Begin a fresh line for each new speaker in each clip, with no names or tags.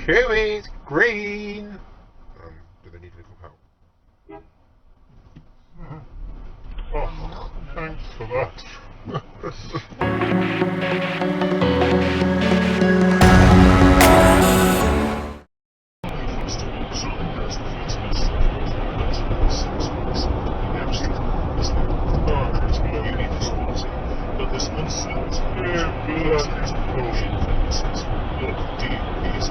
Chewy, green. Do they need a little help?
Oh, thanks for that.
But this incident, explosion, look, these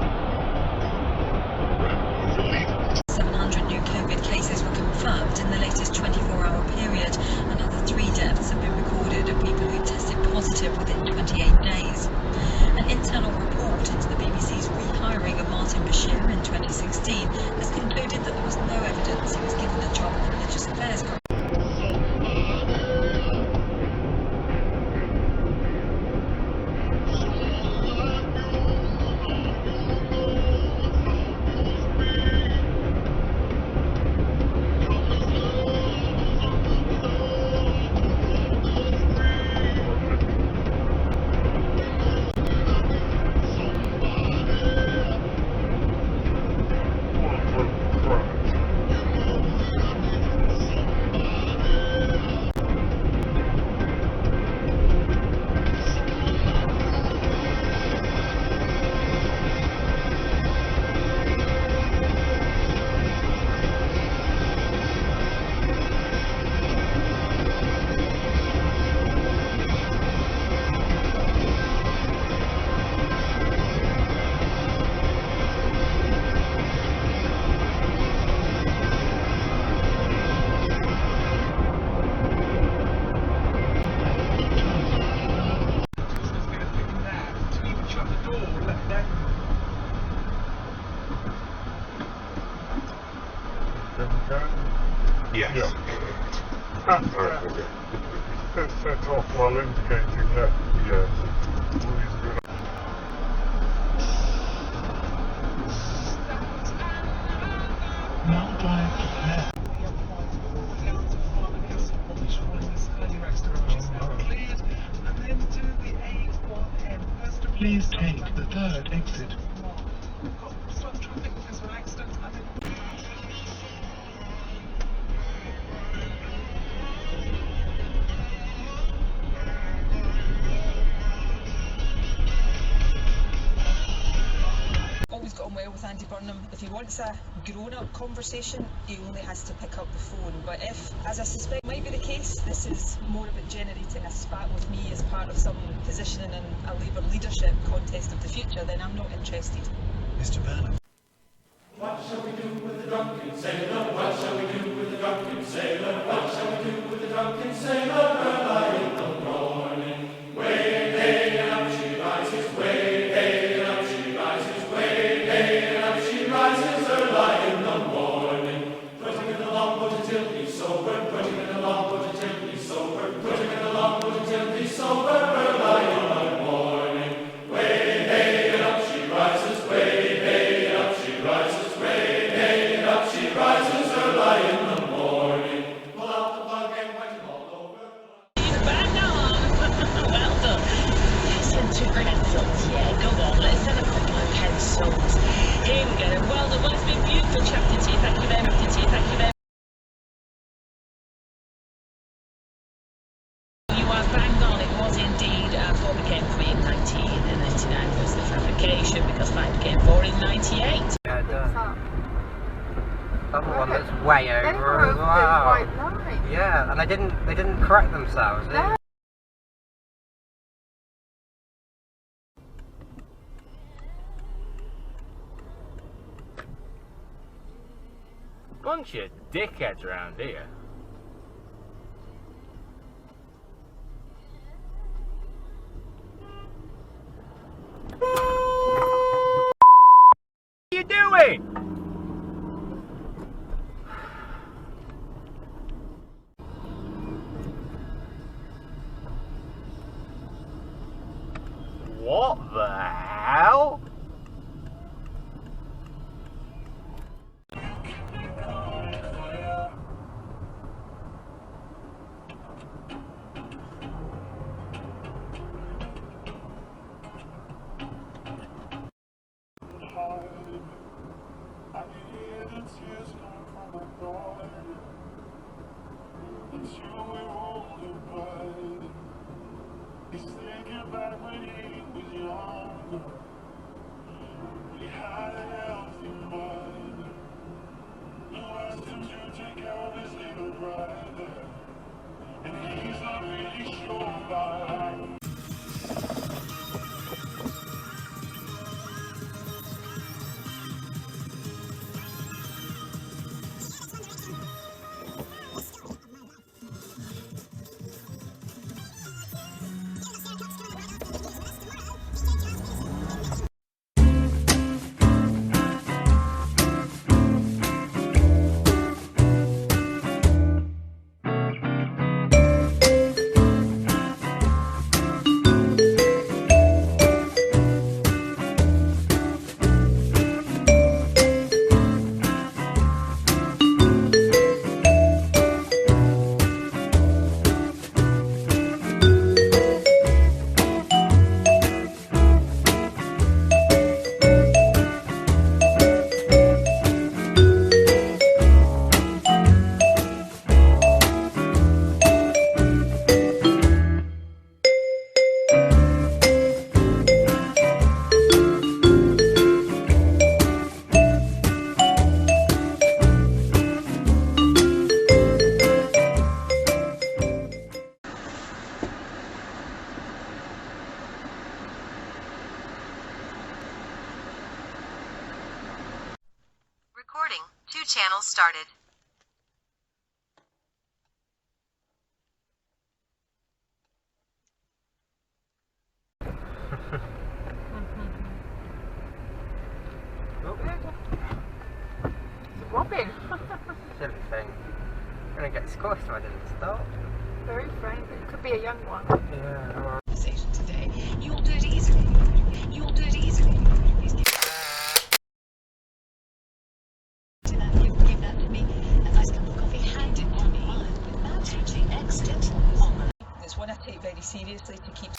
700 new COVID cases were confirmed in the latest 24-hour period. Another 3 deaths have been recorded of people who tested positive within 28 days. An internal report into the BBC's rehiring of Martin Bashir in 2016 has concluded that there was no evidence he was given a job in religious affairs.
Yes.
Yeah.
Alright, okay.
It's set off while indicating left.
Yes.
Always good.
now drive to Clare. Please take the 3rd exit.
Always got on well with Andy Burnham. If he wants a grown-up conversation, he only has to pick up the phone. But if, as I suspect might be the case, this is more about generating a spat with me as part of some positioning in a Labour leadership contest of the future, then I'm not interested.
Mr. Burnham.
What shall we do with the drunken sailor? What shall we do with the drunken sailor? What shall we do with the drunken sailor? Early in the morning, way hey and up she rises, way hey and up she rises, way hey and up she rises, early in the morning. Put him in the longboat until he's sober, put him in the longboat until he's sober, put him in the longboat until he's sober, early in the morning. Way hey and up she rises, way hey and up she rises, way hey and up she rises, early in the morning. Pull out the plug and wet it all over.
Bang on! Well done. Send 2 pencils. Yeah, go on. Let's have a couple of pencils. Here we go. Well done. Well, it's been beautiful chatting to you. Thank you very much. Thank you very much. You are bang on. It was indeed 4 became 3 in 1999 was the fabrication because 5 became 4 in 98.
Yeah, it does. Another one that's way over as well. Yeah, and they didn't correct themselves. No.
Bunch of dickheads around here. What are you doing? What the hell?
back when he was younger. We had a healthy mind. You asked him to take care of his little brother, and he's not really sure about how.
Recording. 2 channels started.
It's wobbling. Silly thing. I'm gonna get squashed if I didn't stop.
Very friendly. It could be a young one.
Yeah.
Conversation today. You'll do it easily. You'll do it easily. Please give that to me. A nice cup of coffee handed on me. Without reaching exit on. It's one I take very seriously to keep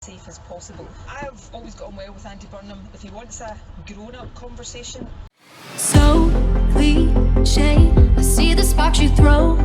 safe as possible. I've always got on well with Andy Burnham. If he wants a grown-up conversation.
So cliche, I see the sparks you throw.